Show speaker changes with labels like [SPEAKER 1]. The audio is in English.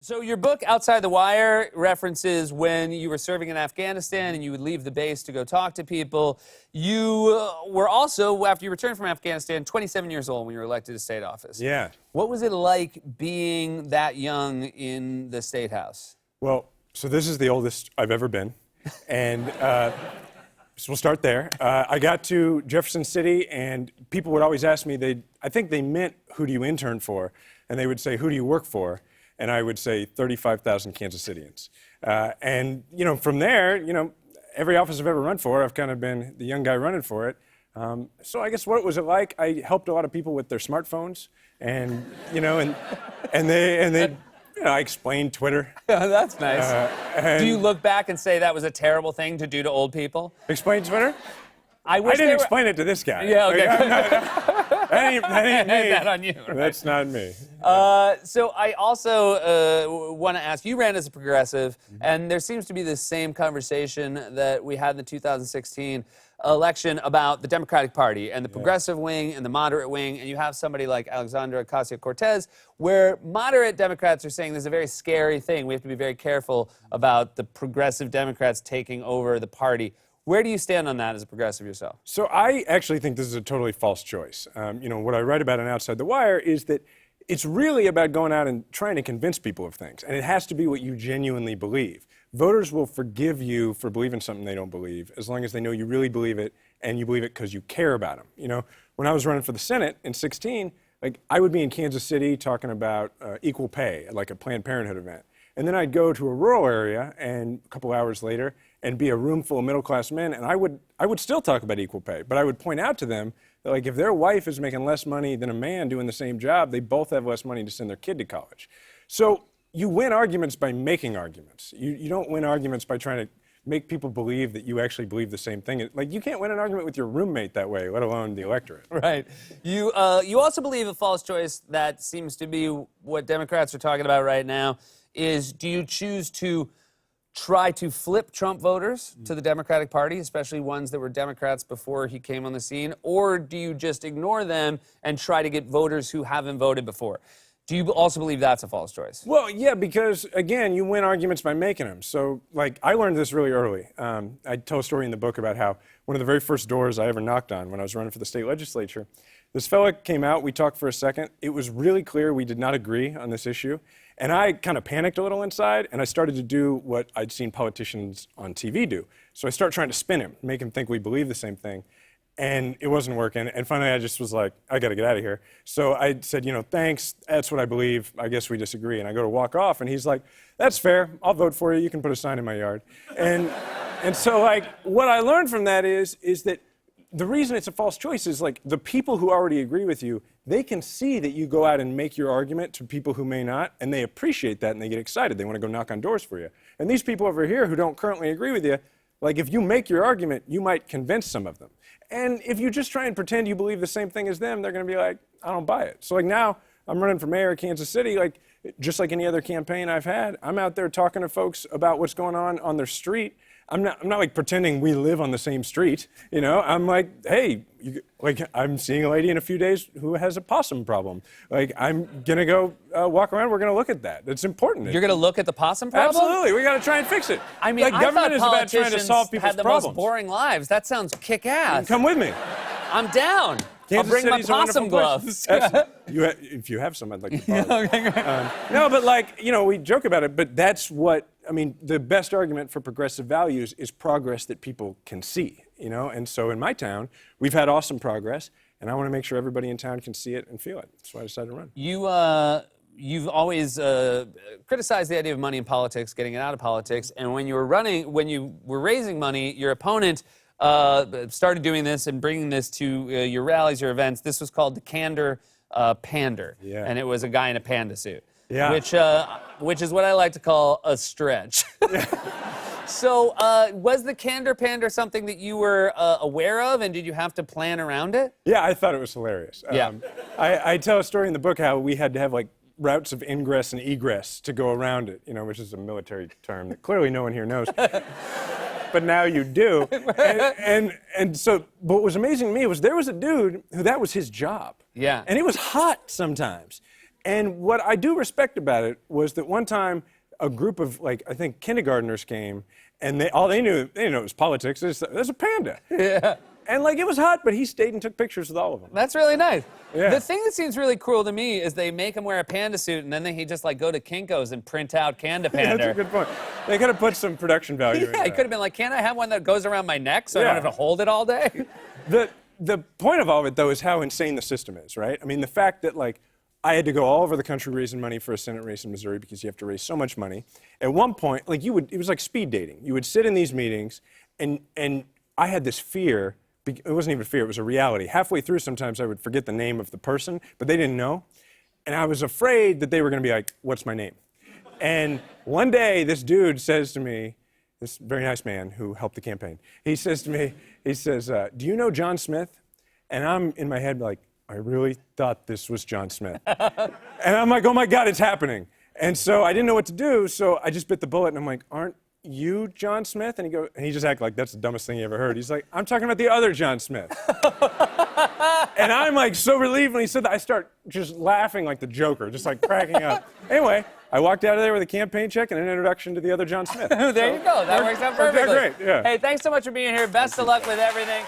[SPEAKER 1] So your book, Outside the Wire, references when you were serving in Afghanistan and you would leave the base to go talk to people. You were also, after you returned from Afghanistan, 27 years old when you were elected to state office.
[SPEAKER 2] Yeah.
[SPEAKER 1] What was it like being that young in the State House?
[SPEAKER 2] Well, so this is the oldest I've ever been. And so we'll start there. I got to Jefferson City, and people would always ask me, I think they meant, who do you intern for? And they would say, who do you work for? And I would say 35,000 Kansas Cityans. And, from there, every office I've ever run for, I've kind of been the young guy running for it. So I guess what was it like? I helped a lot of people with their smartphones, and, I explained Twitter.
[SPEAKER 1] That's nice. Do you look back and say that was a terrible thing to do to old people?
[SPEAKER 2] Explain Twitter?
[SPEAKER 1] I
[SPEAKER 2] didn't explain it to this guy.
[SPEAKER 1] Yeah, okay.
[SPEAKER 2] That ain't me.
[SPEAKER 1] That on you. Right?
[SPEAKER 2] That's not me.
[SPEAKER 1] So I also want to ask, you ran as a progressive, and there seems to be this same conversation that we had in the 2016 election about the Democratic Party and the progressive wing and the moderate wing, and you have somebody like Alexandria Ocasio-Cortez, where moderate Democrats are saying this is a very scary thing. We have to be very careful about the progressive Democrats taking over the party. Where do you stand on that as a progressive yourself?
[SPEAKER 2] So I actually think this is a totally false choice. What I write about in Outside the Wire is that it's really about going out and trying to convince people of things, and it has to be what you genuinely believe. Voters will forgive you for believing something they don't believe, as long as they know you really believe it, and you believe it because you care about them. When I was running for the Senate in 2016, I would be in Kansas City talking about equal pay at a Planned Parenthood event. And then I'd go to a rural area, and a couple hours later, and be a room full of middle-class men, and I would still talk about equal pay, but I would point out to them that if their wife is making less money than a man doing the same job, they both have less money to send their kid to college. So you win arguments by making arguments. You don't win arguments by trying to make people believe that you actually believe the same thing. You can't win an argument with your roommate that way, let alone the electorate.
[SPEAKER 1] Right. You also believe a false choice that seems to be what Democrats are talking about right now is, do you choose to try to flip Trump voters to the Democratic Party, especially ones that were Democrats before he came on the scene, or do you just ignore them and try to get voters who haven't voted before? Do you also believe that's a false choice?
[SPEAKER 2] Well, yeah, because, again, you win arguments by making them. So, I learned this really early. I tell a story in the book about how one of the very first doors I ever knocked on when I was running for the state legislature, this fella came out, we talked for a second. It was really clear we did not agree on this issue. And I kind of panicked a little inside, and I started to do what I'd seen politicians on TV do. So I started trying to spin him, make him think we believe the same thing. And it wasn't working. And finally, I just was like, I got to get out of here. So I said, thanks. That's what I believe. I guess we disagree. And I go to walk off, and he's like, that's fair. I'll vote for you. You can put a sign in my yard. And so, what I learned from that is that the reason it's a false choice is the people who already agree with you, they can see that you go out and make your argument to people who may not, and they appreciate that and they get excited. They want to go knock on doors for you. And these people over here who don't currently agree with you, if you make your argument, you might convince some of them. And if you just try and pretend you believe the same thing as them, they're going to be like, I don't buy it. So now I'm running for mayor of Kansas City, just like any other campaign I've had, I'm out there talking to folks about what's going on their street. I'm not pretending we live on the same street, I'm hey, I'm seeing a lady in a few days who has a possum problem. I'm gonna go walk around. We're gonna look at that. It's important.
[SPEAKER 1] You're gonna look at the possum problem?
[SPEAKER 2] Absolutely. We gotta try and fix it.
[SPEAKER 1] I mean,
[SPEAKER 2] government is about trying to solve people's
[SPEAKER 1] had the
[SPEAKER 2] problems.
[SPEAKER 1] most boring lives. That sounds kick-ass.
[SPEAKER 2] Come with me.
[SPEAKER 1] I'm down. I'll bring my possum gloves.
[SPEAKER 2] If you have some, I'd like to borrow.
[SPEAKER 1] Okay, great.
[SPEAKER 2] No, but we joke about it, but that's what, the best argument for progressive values is progress that people can see, And so in my town, we've had awesome progress, and I want to make sure everybody in town can see it and feel it. That's why I decided to run.
[SPEAKER 1] You've always criticized the idea of money in politics, getting it out of politics, and when you were raising money, your opponent started doing this and bringing this to your rallies, your events. This was called the Candor Pander, and it was a guy in a panda suit, which is what I like to call a stretch. So was the Candor Pander something that you were aware of, and did you have to plan around it?
[SPEAKER 2] Yeah, I thought it was hilarious.
[SPEAKER 1] Yeah.
[SPEAKER 2] I tell a story in the book how we had to have routes of ingress and egress to go around it, which is a military term that clearly no one here knows. But now you do. And so what was amazing to me was there was a dude who that was his job.
[SPEAKER 1] Yeah.
[SPEAKER 2] And it was hot sometimes. And what I do respect about it was that one time a group of, like, I think kindergartners came, and all they knew it was politics. There's a panda.
[SPEAKER 1] Yeah.
[SPEAKER 2] And, like, it was hot, but he stayed and took pictures with all of them.
[SPEAKER 1] That's really nice.
[SPEAKER 2] Yeah.
[SPEAKER 1] The thing that seems really cruel to me is they make him wear a panda suit and then he just like go to Kinko's and print out Kanda Panda.
[SPEAKER 2] That's a good point. They could have put some production value in
[SPEAKER 1] Yeah, he
[SPEAKER 2] that.
[SPEAKER 1] could have been like, can't I have one that goes around my neck so I
[SPEAKER 2] Yeah.
[SPEAKER 1] don't have to hold it all day?
[SPEAKER 2] The point of all of it, though, is how insane the system is, right? I mean, the fact that, like, I had to go all over the country raising money for a Senate race in Missouri because you have to raise so much money. At one point, like, it was like speed dating. You would sit in these meetings, and I had this fear. It wasn't even fear, it was a reality. Halfway through, sometimes I would forget the name of the person, but they didn't know. And I was afraid that they were going to be like, what's my name? And one day, this dude says to me, this very nice man who helped the campaign, he says to me, do you know John Smith? And I'm in my head like, I really thought this was John Smith. And I'm like, oh my God, it's happening. And so I didn't know what to do, so I just bit the bullet, and I'm like, aren't you John Smith? And he just acted like that's the dumbest thing he ever heard. He's like, I'm talking about the other John Smith. And I'm like so relieved when he said that. I start just laughing like the Joker, just like cracking up. Anyway, I walked out of there with a campaign check and an introduction to the other John Smith.
[SPEAKER 1] There you go. That works out perfectly.
[SPEAKER 2] Great, yeah.
[SPEAKER 1] Hey, thanks so much for being here. Best of luck with everything.